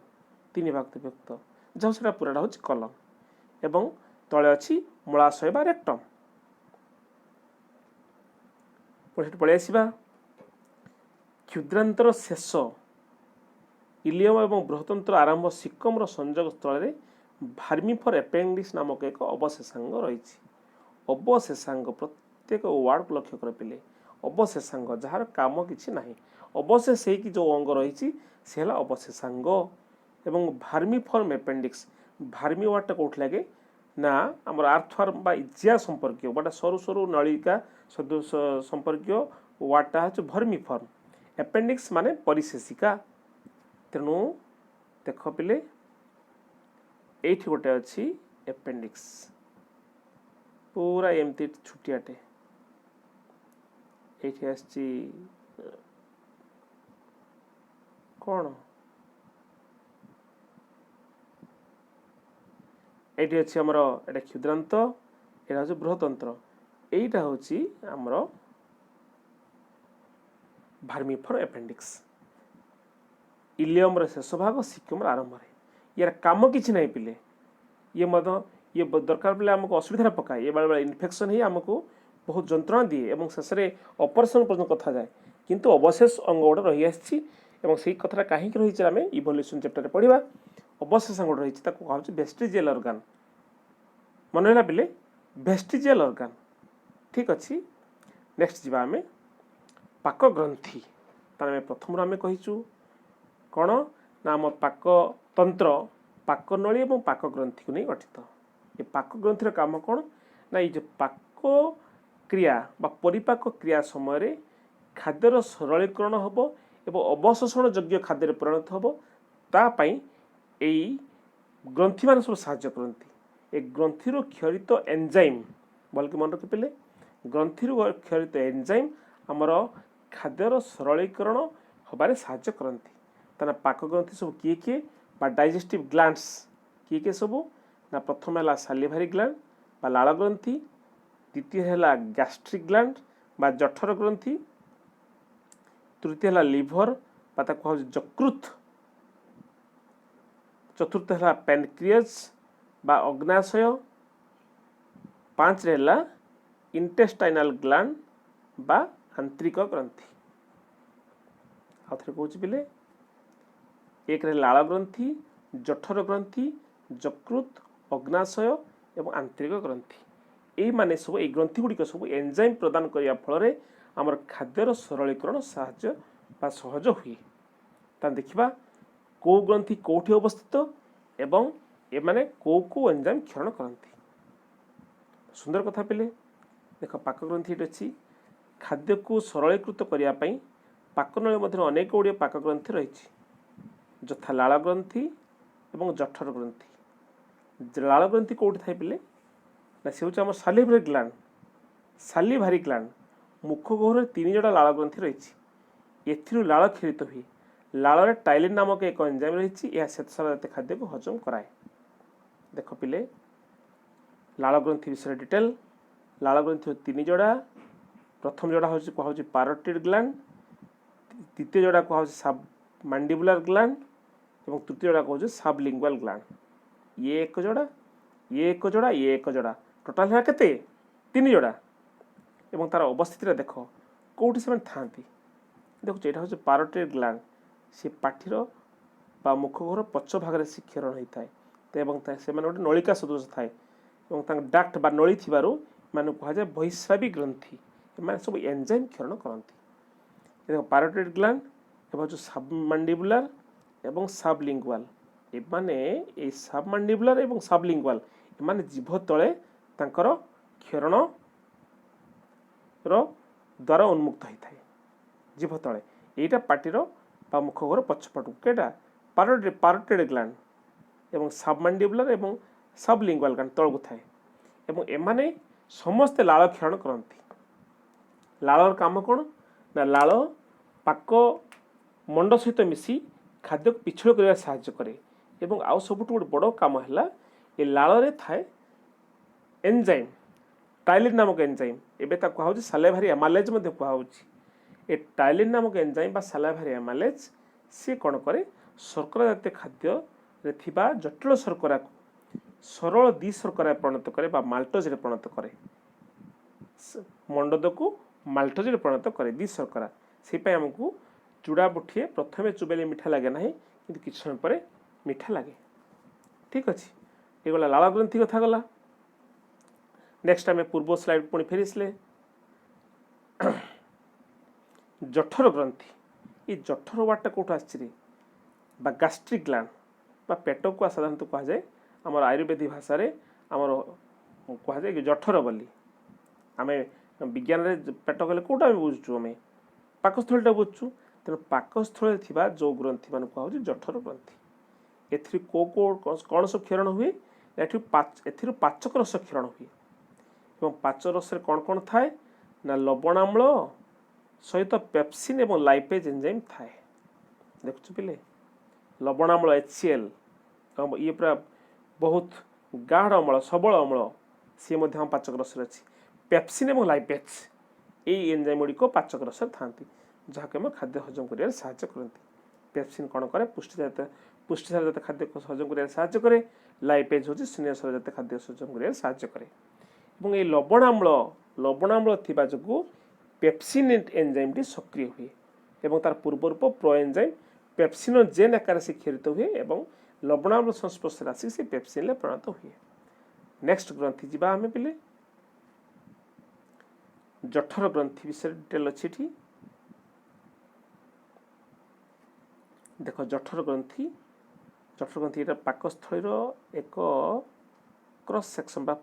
तीन भाग विभक्त जहाँ से पूराटा होची कलन एवं तले अच्छी मलाशय बा रेक्टम पलि आसवा क्षुद्रांतर शेष इलियम एवं बृहतंत्र आरंभ सिकम संयोग स्थल भार्मिफर एपेंडिक्स नामक एक अवशेषांग रही अवशेषांग प्रत्येक वार्ड को लक्ष्य कर पिले अवशेषांग जार काम किसी ना अवशेष हो जो अंग रही सी अवशेषांग एवं भार्मिफर्म एपेंडिक्स भार्मी वार्डटा कौट लगे ना आमर आर्थवर्म बा इजिया संपर्क बा सरु सरु नलिका सदृश संपर्क वार्डटा हूँ भर्मिफर्म एपेंडिक्स माने परिशेषिका तेणु देख पिले एठी गोटे अच्छी एपेंडिक्स पूरा एमती छुटियाटे एठी आछि कौन एठी अच्छी आमर एटा क्षुद्रांत एटा हूँ बृहतंत्र एटा हूँ आमर भार्मिफर एपेंडिक्स इलियम शेष भाग सिकम आरंभ यार काम किसी ना पिले ये दरकार पे आमको असुविधा पकाए ये बेले बेले इन्फेक्शन ही आमको बहुत जंत्रणा दिए और शेष में ऑपरेशन पर्यटन कथा जाए किंतु अवशेष अंग गोटे रही आसी कथा कहीं रही आम इवोल्यूशन चैप्टर पढ़ा अवशेष अंग रही कहूँ वेस्टिजियल ऑर्गन मन रहा पिले वेस्टिजियल ऑर्गन ठीक अच्छे नेक्स्ट जी आम पाक ग्रंथि तार प्रथम आम कहीचु कौन ना आम पाक तंत्र पाक नली और पाक ग्रंथि को नहीं गठित ये पाक ग्रंथि काम कौन ना ये जो पाक क्रिया बा परिपाक क्रिया समय खाद्यर सरलीकरण हम एवं अवशोषण योग्य खाद्य परिणत हम तापाई ग्रंथि मान सब साहाय्य करती ए ग्रंथिर क्षरित एंजाइम भलकि मन रखिपे ग्रंथिर क्षरित एंजाइम आमर खाद्यर सरलीकरण हबारे साहाय्य करती ताना पाक ग्रंथि सब किए किए बा डाइजेस्टिव ग्लैंड्स किए किए सब ना प्रथम है सालिभारी ग्लैंड बा लाल ग्रंथि द्वितीय है गैस्ट्रिक ग्लैंड बा जठर ग्रंथि तृतीय है लिभर बा कह यकृत चतुर्थ है पैनक्रियाज बा अग्नाशय पांच है इंटेस्टाइनल ग्लैंड बा आंतरिक ग्रंथि आउे कौच पिले एक लाल ग्रंथि जठर ग्रंथि यकृत अग्नाशय एवं आंतरिक ग्रंथि माने सब ये ग्रंथि गुड़िक सब एंजाइम प्रदान करने फल आमर खाद्यर सरलीकरण साहाय्य बा सहज हुए देखा कौ ग्रंथि कौटी अवस्थित एवं एमाने कौ कौ एंजाइम क्षरण करती सुंदर कथा पिले देख पाक ग्रंथि अच्छी खाद्य को सरलीकृत करने पाकनली मध्य अनेक गुड़िए पाक ग्रंथि रही यथा लाल ग्रंथि एवं जठर ग्रंथि लाल ग्रंथि कौटी थाए पिले ना से हूँ सालिभारी ग्लैंड मुख गहर तीन जोड़ा लाल ग्रंथि रही एथिरु लाल क्षरित हुए लाल टाइलिन नामक एक एंजाइम रही यह श्वेतसार जातीय खाद्य को हजम कराए देख पिले लाल ग्रंथि विषय डिटेल लाल ग्रंथि तीन जोड़ा प्रथम जोड़ा हूँ कह पारोटिड ग्लैंड द्वितीय जोड़ा कह सब मैंडिबुलर ग्लैंड और तृतीय जोड़ा कह सबलिंगुअल ग्लैंड ये एक जोड़ा ये एक जोड़ा ये एक जोड़ा टोटाल है केते तीन जोड़ा एवं तार अवस्थित देख कौटी से था देखो यहाँ हूँ पारोटिड ग्लैंड सी पाठीर बा मुखघर पछ भाग से क्षरण होता है से गोटे नलिका सदृश थाए डाक्ट बा नली थी मान कहुए बहिस्रावी ग्रंथि एम सब एंजाइम क्षरण करती देखो पारोटिड ग्लैंड एवं जो सबमैंडिबुलर एवं सबलिंगुअल एमाने सबमैंडिबुलर एवं सबलिंगुअल एमाने जीभ तले तांकर क्षरण द्वारा उन्मुक्त होता है जीभ तले यहीटा पार्टीर बा मुखघर पछपटू केटा पारोटिड ग्लैंड एवं सबमैंडिबुलर एवं सबलिंगुअल ग्लैंड तलू थाए एवं एमाने समस्ते लाल क्षरण करती लालर काम कौन ना लाल पाक मंड सहित मिसी खाद्य को पिछड़ कर साहाय्य करे एवं आउ सबुठ गोटे बड़ काम है ये लाल थाए एंजाइम टाइलिन नामक एंजाइम एबे ता कहा सालिभारी एमालेज कहुँ ए टाइलिन नामक एंजाइम बा सालिभारी एमालेज सी कौन करे शर्करा जातीय खाद्य रे थिबा जटिल शर्करा को सरल दिशर्करा परिणत करे बा माल्टोज रे परिणत करे मंडद को माल्टोज रे परिणत करे दिशर्करा से आमको चूड़ा बुठिए प्रथम चुबेले मीठा लगे ना कि किसी समय पर मीठा लगे ठीक अच्छे ये गला लाल ग्रंथि कथा गला नेक्स्ट आम पूर्व स्लाइड पुणी फेरीसले जठर ग्रंथि ये जठर वार्डटा कौटू आसरे गैस्ट्रिक ग्लैंड बा पेट को साधारणतः कहुए आम आयुर्वेदिक भाषा आमर कहुए जठर बोली आम विज्ञान में पेट कहले कौटा आम बुझुचु आम पाकस्थलीटा बुझुचु तेणु पाकस्थल जो ग्रंथि मान कहुए जठर ग्रंथि ए कौन सब क्षरण हुए एथिर पाचक रस क्षरण हुए एवं पाचक रस कौन कौन थाए ना लवणाम्ल सहित पेप्सिन एवं लाइपेज एंजाइम थाए देखु पिले लवणाम्ल HCl ये पूरा बहुत गाढ़ अम्ल सबल अम्ल सी पाचक रस अच्छी पेप्सिन एवं लाइपेज ये एंजाइम गुड़िक पाचक रस था जहाँकि आम खाद्य हजम कर साहाय्य करती पेप्सिन कौन करे पुष्टिसार जात खाद्य को हजम कर साहाय्य करे लाइपेज हूँ स्नेहसार जात खाद्य हजम कर साहाय्य करे और ये लवणाम्ल थिबा जो पेप्सिन एंजाइम टी सक्रिय हुए एवं तार पूर्व रूप प्रो एंजाइम पेप्सिनोजेन आकार से क्षरित हुए एवं लवणाम्ल संस्पर्श आसिक से पेप्सिन परिणत हुए नेक्स्ट ग्रंथि जी आम पिले जठर ग्रंथि विषय डिटेल अच्छी देख जठर ग्रंथि यहाँ पाकस्थलीर एक क्रॉस सेक्शन बा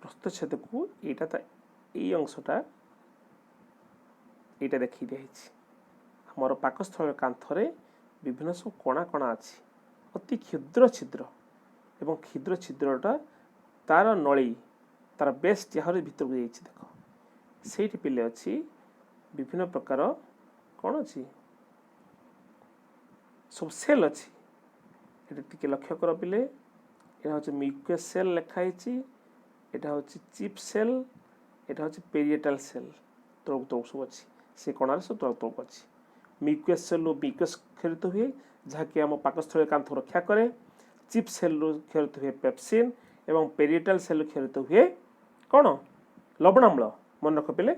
प्रस्थच्छेद को ये अंशटा यहाँ देखी दिखाई आमर पाकस्थल कांथरे विभिन्न सब कणा कणा अच्छी ଅତି କ୍ଷୁଦ୍ର ଛିଦ୍ର ଏବଂ କ୍ଷୁଦ୍ର ଛିଦ୍ରଟା ତାର ନଳୀ ତାର ବେସ୍ ଯାହାର ଭିତରକୁ ଯାଇଛି ଦେଖ ସେଇଠି ପିଲେ ଅଛି ବିଭିନ୍ନ ପ୍ରକାର କ'ଣ ଅଛି ସବୁ ସେଲ୍ ଅଛି। ଏଠି ଟିକେ ଲକ୍ଷ୍ୟ କର ପିଲେ এটা হচ্ছে মিউকাস সেল লেখা হয়েছি, এটা হচ্ছে চিপ সেল, এটা হচ্ছে পেরিয়েটাল সেল তরক তরক সব আছে সে কণার সব তরক তরক আছে। মিউকাস সেলু মিউকাস ক্ষরিত হুଏ ଯାହାକି ଆମ ପାକସ୍ଥଳୀ କାନ୍ଥକୁ ରକ୍ଷା କରେ। ଚିପ୍ ସେଲ୍ରୁ କ୍ଷରିତ ହୁଏ ପେପ୍ସିନ୍ ଏବଂ ପେରିଏଟାଲ୍ ସେଲ୍ରୁ କ୍ଷରିତ ହୁଏ କ'ଣ ଲବଣାମ୍ଳ। ମନେ ରଖ ପିଲେ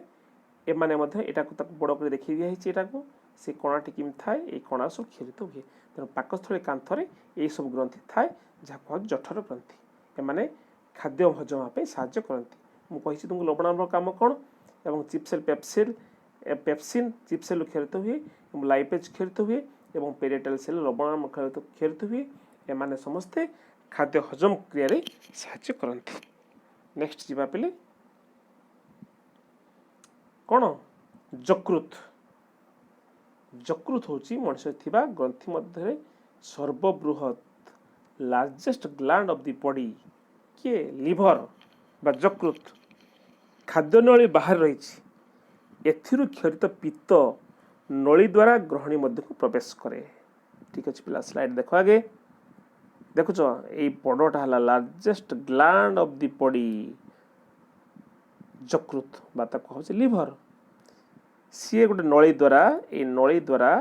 ଏମାନେ ମଧ୍ୟ ଏଟାକୁ ତାକୁ ବଡ଼ କରି ଦେଖି ଦିଆହେଇଛି ଏଟାକୁ ସେ କଣାଟି କେମିତି ଥାଏ ଏଇ କଣା ସବୁ କ୍ଷରିତ ହୁଏ। ତେଣୁ ପାକସ୍ଥଳୀ କାନ୍ଥରେ ଏହିସବୁ ଗ୍ରନ୍ଥି ଥାଏ ଯାହାକୁ କୁହାଯାଏ ଜଠର ଗ୍ରନ୍ଥି। ଏମାନେ ଖାଦ୍ୟ ହଜମ ପାଇଁ ସାହାଯ୍ୟ କରନ୍ତି। ମୁଁ କହିଛି ତୁମକୁ ଲବଣାମ୍ଳର କାମ କ'ଣ ଏବଂ ଚିପ୍ ସେଲ୍ ପେପ୍ସିନ୍ ଚିପ୍ ସେଲ୍ରୁ କ୍ଷରିତ ହୁଏ ଏବଂ ଲାଇପେଜ୍ କ୍ଷରିତ ହୁଏ ଏବଂ ପେରିଏଟାଲ୍ ସେଲ୍ ଲବଣାମ୍ଳ କ୍ଷରିତ ହୁଏ। ଏମାନେ ସମସ୍ତେ ଖାଦ୍ୟ ହଜମ କ୍ରିୟାରେ ସାହାଯ୍ୟ କରନ୍ତି। ନେକ୍ସଟ ଯିବା ପିଲେ କ'ଣ ଯକୃତ। ଯକୃତ ହେଉଛି ମଣିଷରେ ଥିବା ଗ୍ରନ୍ଥି ମଧ୍ୟରେ ସର୍ବବୃହତ୍ largest gland of the body କିଏ ଲିଭର ବା ଯକୃତ। ଖାଦ୍ୟନଳୀ ବାହାରେ ରହିଛି ଏଥିରୁ କ୍ଷରିତ ପିତ୍ତ ନଳୀ ଦ୍ୱାରା ଗ୍ରହଣୀ ମଧ୍ୟକୁ ପ୍ରବେଶ କରେ। ଠିକ୍ ଅଛି ପିଲା ସ୍ଲାଇଡ୍ ଦେଖ ଆଗେ ଦେଖୁଛ ଏଇ ବଡ଼ଟା ହେଲା largest gland of the body ଯକୃତ ବା ତାକୁ କୁହାଯାଉଛି ଲିଭର। ସିଏ ଗୋଟେ ନଳୀ ଦ୍ୱାରା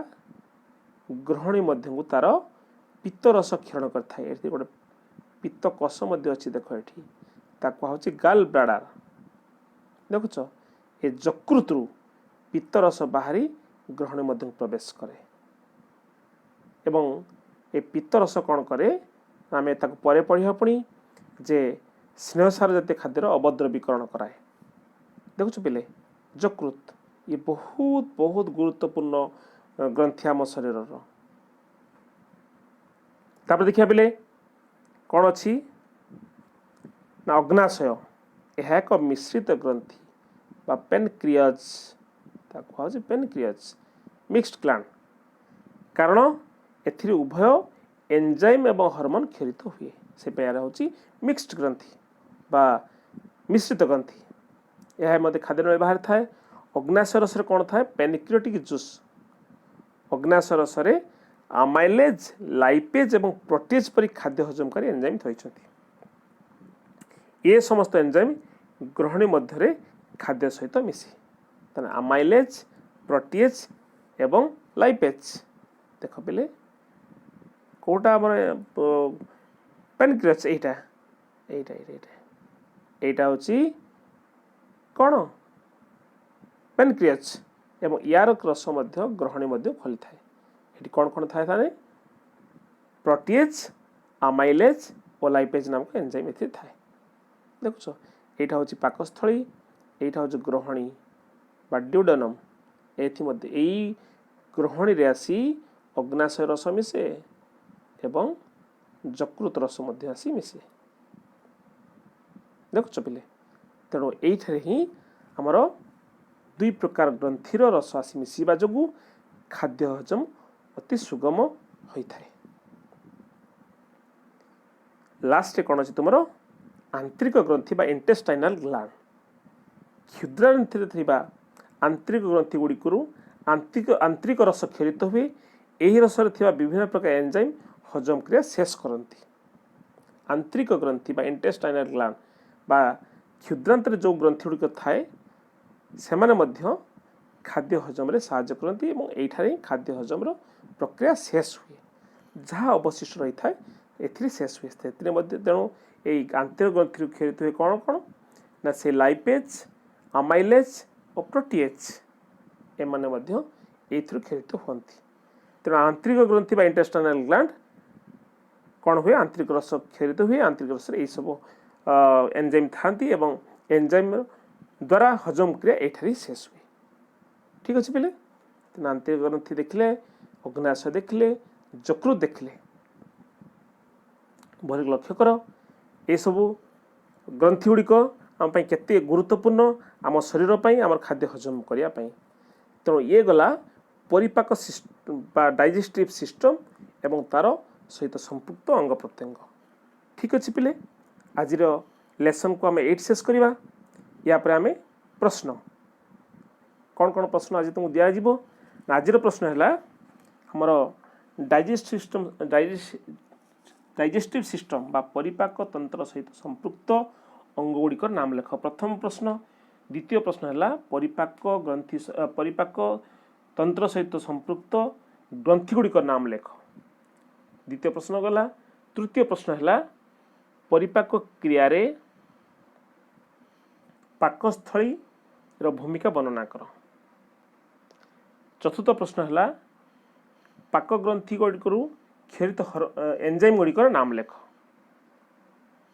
ଗ୍ରହଣୀ ମଧ୍ୟକୁ ତାର ପିତ୍ତ ରସ କ୍ଷରଣ କରିଥାଏ। ଏଠି ଗୋଟେ ପିତ୍ତ କୋଷ ମଧ୍ୟ ଅଛି ଦେଖ ଏଠି ତାକୁ କୁହାଯାଉଛି ଗାଲ୍ ବ୍ଲାଡର। ଦେଖୁଛ ଏ ଯକୃତରୁ ପିତ୍ତ ରସ ବାହାରି ଗ୍ରହଣୀ ମଧ୍ୟକୁ ପ୍ରବେଶ କରେ ଏବଂ ଏ ପିତ୍ତ ରସ କ'ଣ କରେ ଆମେ ତାକୁ ପରେ ପଢ଼ିବା ପୁଣି ଯେ ସ୍ନେହସାର ଜାତୀୟ ଖାଦ୍ୟର ଅବଦ୍ରବୀକରଣ କରାଏ। ଦେଖୁଛୁ ପିଲେ ଯକୃତ ଇଏ ବହୁତ ଗୁରୁତ୍ୱପୂର୍ଣ୍ଣ ଗ୍ରନ୍ଥି ଆମ ଶରୀରର। ତାପରେ ଦେଖିବା ପିଲେ କ'ଣ ଅଛି ନା ଅଗ୍ନାଶୟ। ଏହା ଏକ ମିଶ୍ରିତ ଗ୍ରନ୍ଥି ବା ପେନକ୍ରିଅଜ୍ ତାକୁ କୁହାଯାଉଛି ପେନକ୍ରିଅଜ୍ ମିକ୍ସଡ ଗ୍ଲାଣ୍ଡ କାରଣ ଏଥିରେ ଉଭୟ ଏନଜାଇମ୍ ଏବଂ ହରମୋନ୍ କ୍ଷରିତ ହୁଏ। ସେ ପାଇଁ ଏହାର ହେଉଛି ମିକ୍ସଡ ଗ୍ରନ୍ଥି ବା ମିଶ୍ରିତ ଗ୍ରନ୍ଥି। ଏହା ମଧ୍ୟ ଖାଦ୍ୟନଳୀ ବାହାରେ ଥାଏ। ଅଗ୍ନାଶୟ ରସରେ କ'ଣ ଥାଏ ପେନକ୍ରିଅଟିକ୍ ଜୁସ୍। ଅଗ୍ନାଶୟ ରସରେ ଆମାଇଲେଜ୍ ଲାଇପେଜ୍ ଏବଂ ପ୍ରୋଟିଏଜ୍ ପରି ଖାଦ୍ୟ ହଜମକାରୀ ଏନଜାଇମ୍ ରହିଛନ୍ତି। ଏ ସମସ୍ତ ଏନଜାଇମ୍ ଗ୍ରହଣୀ ମଧ୍ୟରେ ଖାଦ୍ୟ ସହିତ ମିଶେ। ତାହେଲେ ଆମାଇଲେଜ୍ ପ୍ରୋଟିଏଜ୍ ଏବଂ ଲାଇପେଜ୍ ଦେଖ ପିଲେ କେଉଁଟା ଆମର ପେନକ୍ରିଅଜ୍ ଏଇଟା ହେଉଛି କ'ଣ ପେନକ୍ରିଅଜ୍ ଏବଂ ୟାର ରସ ମଧ୍ୟ ଗ୍ରହଣୀ ମଧ୍ୟ ଖୋଲିଥାଏ। ଏଠି କ'ଣ ଥାଏ ତାହେଲେ ପ୍ରୋଟିଏଜ୍ ଆମାଇଲେଜ୍ ଓ ଲାଇପେଜ୍ ନାମକ ଏନଜାଇମ୍ ଏଥିରେ ଥାଏ। ଦେଖୁଛ ଏଇଟା ହେଉଛି ପାକସ୍ଥଳୀ ଏଇଟା ହେଉଛି ଗ୍ରହଣୀ ବା ଡ୍ୟୁଡେନମ୍। ଏଥି ମଧ୍ୟ ଏଇ ଗ୍ରହଣୀରେ ଆସି ଅଗ୍ନାଶୟ ରସ ମିଶେ ଏବଂ ଯକୃତ ରସ ମଧ୍ୟ ଆସି ମିଶେ। ଦେଖୁଛ ପିଲେ ତେଣୁ ଏଇଠାରେ ହିଁ ଆମର ଦୁଇ ପ୍ରକାର ଗ୍ରନ୍ଥିର ରସ ଆସି ମିଶିବା ଯୋଗୁଁ ଖାଦ୍ୟ ହଜମ ଅତି ସୁଗମ ହୋଇଥାଏ। ଲାଷ୍ଟରେ କ'ଣ ଅଛି ତୁମର ଆନ୍ତରିକ ଗ୍ରନ୍ଥି ବା ଇଣ୍ଟେଷ୍ଟାଇନାଲ ଗ୍ଲାଣ୍ଡ। କ୍ଷୁଦ୍ରାନ୍ତରେ ଥିବା ଆନ୍ତରିକ ଗ୍ରନ୍ଥି ଗୁଡ଼ିକରୁ ଆନ୍ତରିକ ରସ କ୍ଷରିତ ହୁଏ। ଏହି ରସରେ ଥିବା ବିଭିନ୍ନ ପ୍ରକାର ଏନଜାଇମ୍ ହଜମ କ୍ରିୟା ଶେଷ କରନ୍ତି। ଆନ୍ତରିକ ଗ୍ରନ୍ଥି ବା ଇଣ୍ଟେଷ୍ଟାଇନାଲ ଗ୍ଲାଣ୍ଡ ବା କ୍ଷୁଦ୍ରାନ୍ତରେ ଯେଉଁ ଗ୍ରନ୍ଥି ଗୁଡ଼ିକ ଥାଏ ସେମାନେ ମଧ୍ୟ ଖାଦ୍ୟ ହଜମରେ ସାହାଯ୍ୟ କରନ୍ତି ଏବଂ ଏଇଠାରେ ହିଁ ଖାଦ୍ୟ ହଜମର ପ୍ରକ୍ରିୟା ଶେଷ ହୁଏ। ଯାହା ଅବଶିଷ୍ଟ ରହିଥାଏ ଏଥିରେ ଶେଷ ହୁଏ। ସେଥିରେ ମଧ୍ୟ ତେଣୁ ଏଇ ଆନ୍ତରିକ ଗ୍ରନ୍ଥିରୁ କ୍ଷରିତ ହୁଏ କ'ଣ ନା ସେ ଲାଇପେଜ୍ ଆମାଇଲେଜ୍ ଓ ପ୍ରୋଟିଏଜ୍ ଏମାନେ ମଧ୍ୟ ଏଇଥିରୁ କ୍ଷରିତ ହୁଅନ୍ତି। ତେଣୁ ଆନ୍ତରିକ ଗ୍ରନ୍ଥି ବା ଇଣ୍ଟେଷ୍ଟାଇନାଲ ଗ୍ଲାଣ୍ଡ କ'ଣ ହୁଏ ଆନ୍ତରିକ ରସ କ୍ଷରିତ ହୁଏ। ଆନ୍ତରିକ ରସରେ ଏଇସବୁ ଏନଜାଇମ୍ ଥାନ୍ତି ଏବଂ ଏନଜାଇମ୍ ଦ୍ୱାରା ହଜମ କ୍ରିୟା ଏଇଠାରେ ଶେଷ ହୁଏ। ଠିକ୍ ଅଛି ପିଲେ ତେଣୁ ଆନ୍ତରିକ ଗ୍ରନ୍ଥି ଦେଖିଲେ ଅଗ୍ନାଶୟ ଦେଖିଲେ ଯକୃତ ଦେଖିଲେ ଭଲ ଲକ୍ଷ୍ୟ କର ଏସବୁ ଗ୍ରନ୍ଥି ଗୁଡ଼ିକ ଆମ ପାଇଁ କେତେ ଗୁରୁତ୍ୱପୂର୍ଣ୍ଣ ଆମ ଶରୀର ପାଇଁ ଆମର ଖାଦ୍ୟ ହଜମ କରିବା ପାଇଁ। ତେଣୁ ଇଏ ଗଲା ପରିପାକ ବା ଡାଇଜେଷ୍ଟିଭ୍ ସିଷ୍ଟମ୍ ଏବଂ ତା'ର सहित संपृक्त अंग प्रत्यंग। ठीक अच्छे पिले आज लेसन को आम ये शेष करवा। या आम प्रश्न कौन कौन प्रश्न आज तुमको दिज्व आज प्रश्न है आमर डाइजेस्टिव सिस्टम बा परिपाक तंत्र सहित संपृक्त अंग गुड़िक नाम लेख। प्रथम प्रश्न। द्वितीय प्रश्न है परिपाक तंत्र सहित संपृक्त ग्रंथि गुड़िक नाम लेख। द्वितीय प्रश्न गला। तृतीय प्रश्न है परिपाक क्रिया रे पाकस्थली भूमिका वर्णना कर। चतुर्थ प्रश्न है पाक ग्रंथि गुड़िक क्षरित एंजाइम गुड़िक नाम लेख।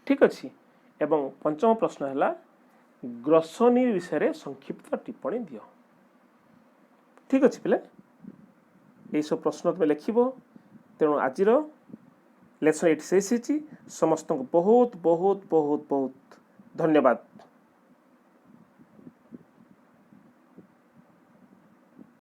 ठीक अच्छे। एवं पंचम प्रश्न है ग्रसनी विषय संक्षिप्त टिप्पणी दियो। ठीक अच्छे पिले यही सब प्रश्न तुम लिख। तेणु आज लेसन 8 शेष। समस्त को बहुत बहुत बहुत बहुत धन्यवाद।